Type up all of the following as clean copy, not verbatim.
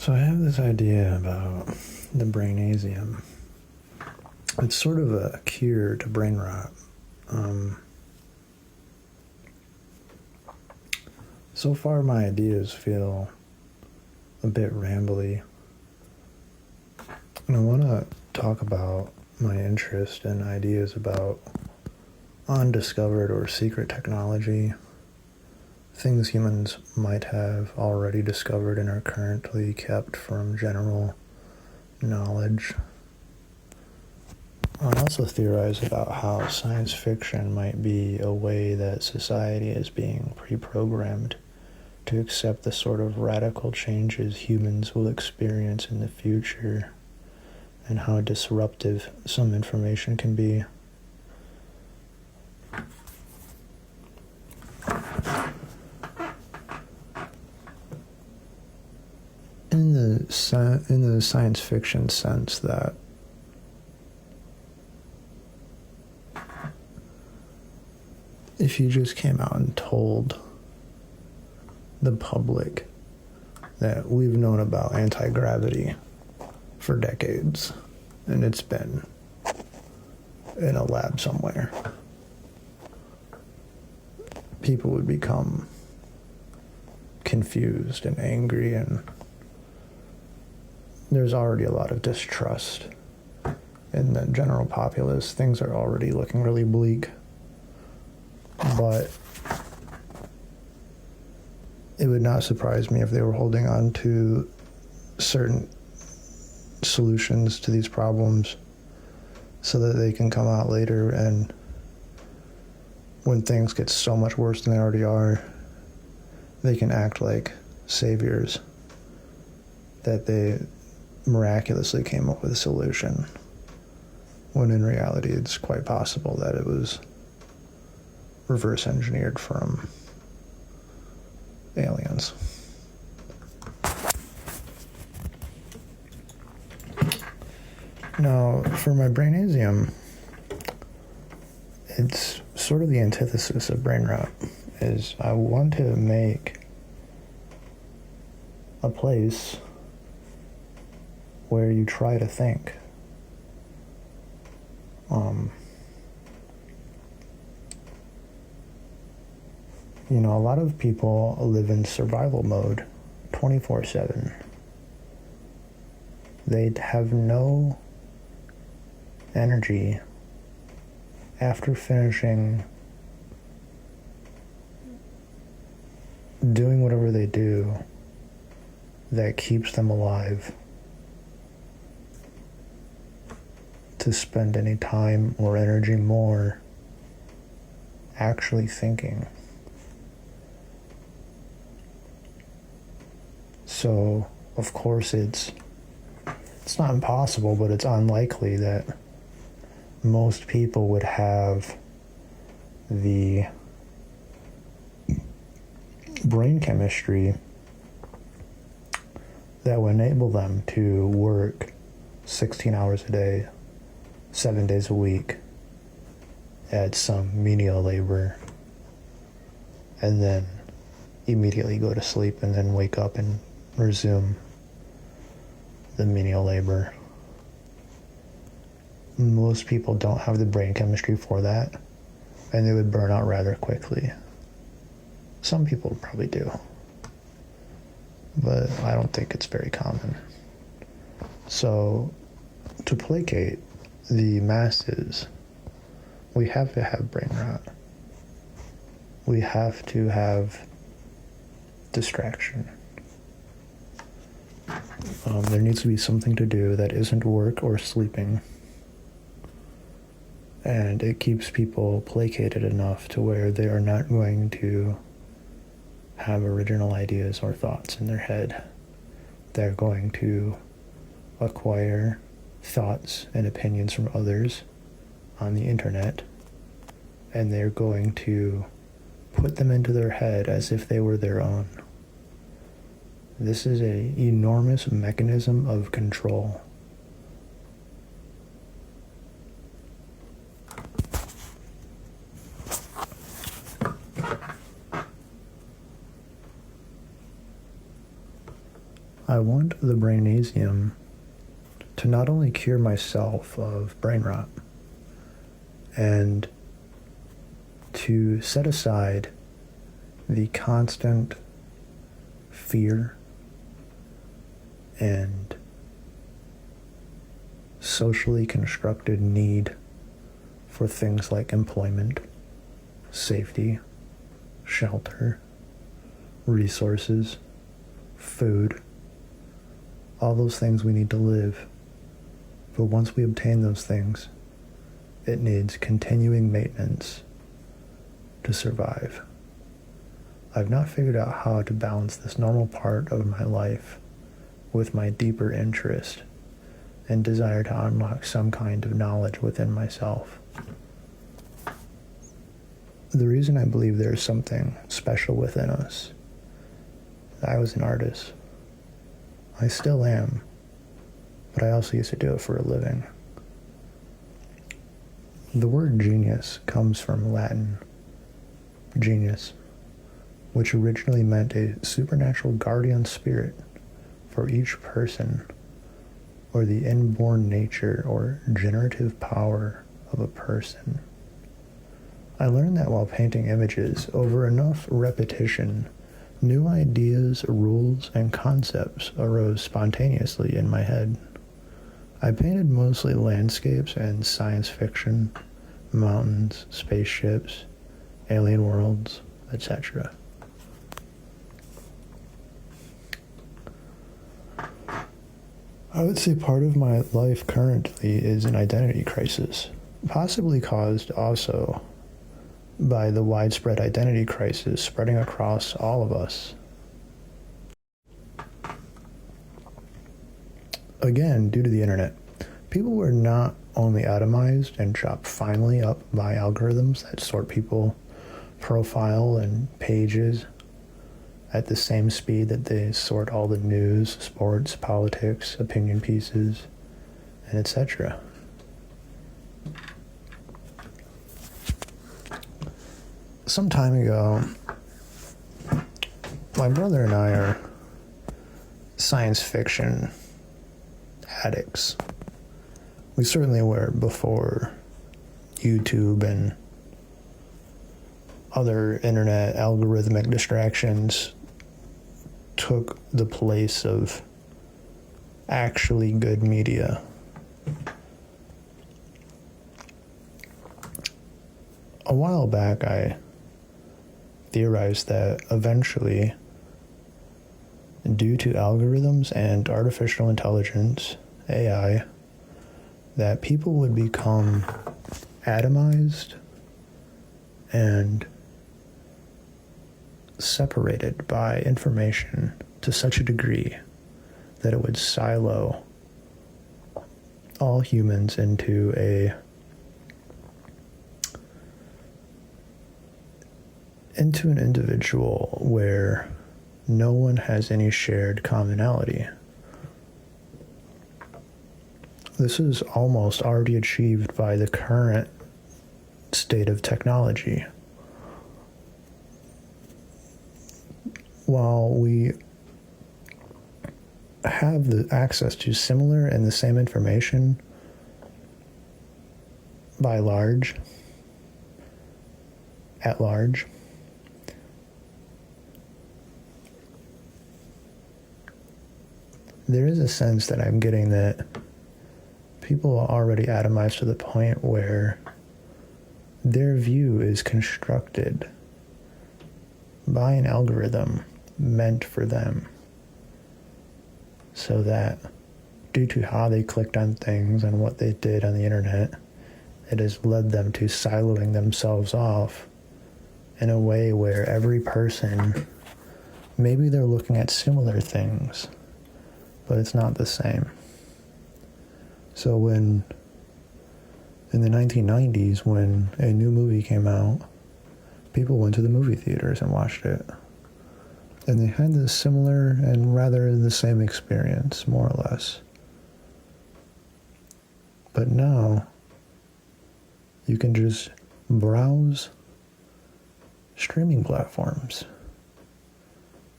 So I have this idea about the brainasium. It's sort of a cure to brain rot. So far my ideas feel a bit rambly. And I want to talk about my interest and ideas about undiscovered or secret technology, things humans might have already discovered and are currently kept from general knowledge. I also theorize about how science fiction might be a way that society is being pre-programmed to accept the sort of radical changes humans will experience in the future, and how disruptive some information can be. In the science fiction sense that if you just came out and told the public that we've known about anti-gravity for decades and it's been in a lab somewhere, people would become confused and angry, and there's already a lot of distrust in the general populace. Things are already looking really bleak. But it would not surprise me if they were holding on to certain solutions to these problems so that they can come out later, and when things get so much worse than they already are, they can act like saviors, that they miraculously came up with a solution, when in reality it's quite possible that it was reverse engineered from aliens. Now, for my brainasium, it's sort of the antithesis of brain rot. Is I want to make a place where you try to think. A lot of people live in survival mode 24/7. They have no energy after finishing doing whatever they do that keeps them alive to spend any time or energy more actually thinking. So, of course, it's not impossible, but it's unlikely that most people would have the brain chemistry that would enable them to work 16 hours a day, 7 days a week at some menial labor, and then immediately go to sleep and then wake up and resume the menial labor. Most people don't have the brain chemistry for that, and they would burn out rather quickly. Some people probably do, but I don't think it's very common. So, to placate the masses, we have to have brain rot. We have to have distraction. There needs to be something to do that isn't work or sleeping. And it keeps people placated enough to where they are not going to have original ideas or thoughts in their head. They're going to acquire thoughts and opinions from others on the internet, and they're going to put them into their head as if they were their own. This is an enormous mechanism of control. I want the Brainasium to not only cure myself of brain rot and to set aside the constant fear and socially constructed need for things like employment, safety, shelter, resources, food, all those things we need to live. But once we obtain those things, it needs continuing maintenance to survive. I've not figured out how to balance this normal part of my life with my deeper interest and desire to unlock some kind of knowledge within myself. The reason I believe there is something special within us, I was an artist. I still am, but I also used to do it for a living. The word genius comes from Latin, genius, which originally meant a supernatural guardian spirit for each person, or the inborn nature or generative power of a person. I learned that while painting images, over enough repetition, new ideas, rules, and concepts arose spontaneously in my head. I painted mostly landscapes and science fiction, mountains, spaceships, alien worlds, etc. I would say part of my life currently is an identity crisis, possibly caused also by the widespread identity crisis spreading across all of us. Again, due to the internet, people were not only atomized and chopped finely up by algorithms that sort people profile and pages at the same speed that they sort all the news, sports, politics, opinion pieces, and etc. Some time ago, my brother and I are science fiction addicts. We certainly were before YouTube and other internet algorithmic distractions took the place of actually good media. A while back, I theorized that eventually, due to algorithms and artificial intelligence, AI, that people would become atomized and separated by information to such a degree that it would silo all humans into an individual where no one has any shared commonality. This is almost already achieved by the current state of technology. While we have the access to similar and the same information at large, there is a sense that I'm getting that people are already atomized to the point where their view is constructed by an algorithm meant for them, so that due to how they clicked on things and what they did on the internet, it has led them to siloing themselves off in a way where every person, maybe they're looking at similar things, but it's not the same. So when, in the 1990s, when a new movie came out, people went to the movie theaters and watched it. And they had this similar and rather the same experience, more or less. But now, you can just browse streaming platforms.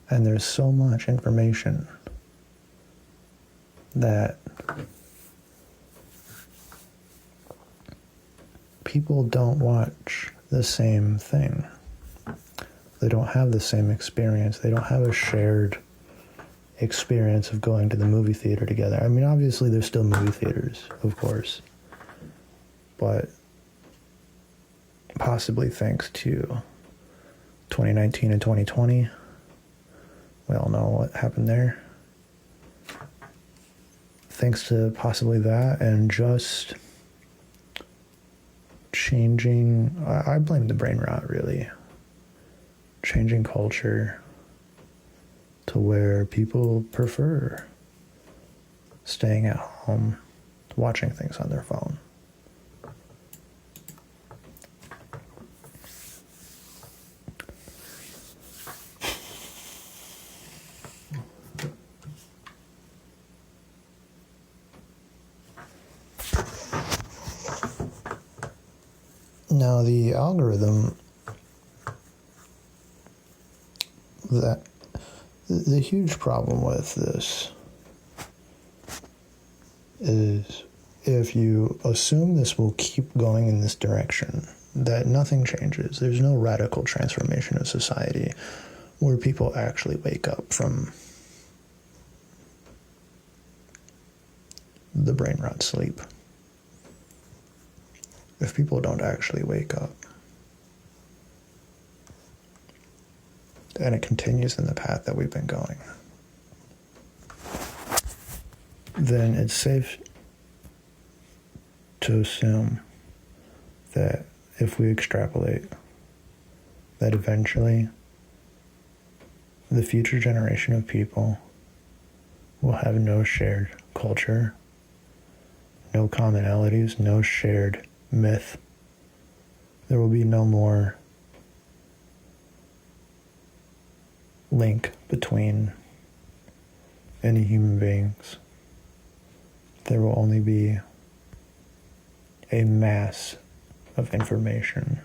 And there's so much information that people don't watch the same thing. They don't have the same experience. They don't have a shared experience of going to the movie theater together. I mean, obviously, there's still movie theaters, of course. But possibly thanks to 2019 and 2020, we all know what happened there. Thanks to possibly that and just changing, I blame the brain rot, really. Changing culture to where people prefer staying at home, watching things on their phone. Now, the algorithm, that the huge problem with this is if you assume this will keep going in this direction, that nothing changes. There's no radical transformation of society where people actually wake up from the brain rot sleep. If people don't actually wake up, and it continues in the path that we've been going, then it's safe to assume that if we extrapolate, that eventually the future generation of people will have no shared culture, no commonalities, no shared myth. There will be no more link between any human beings. There will only be a mass of information,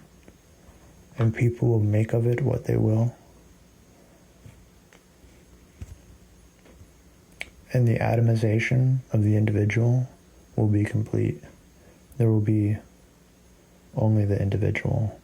and people will make of it what they will. And the atomization of the individual will be complete. There will be only the individual.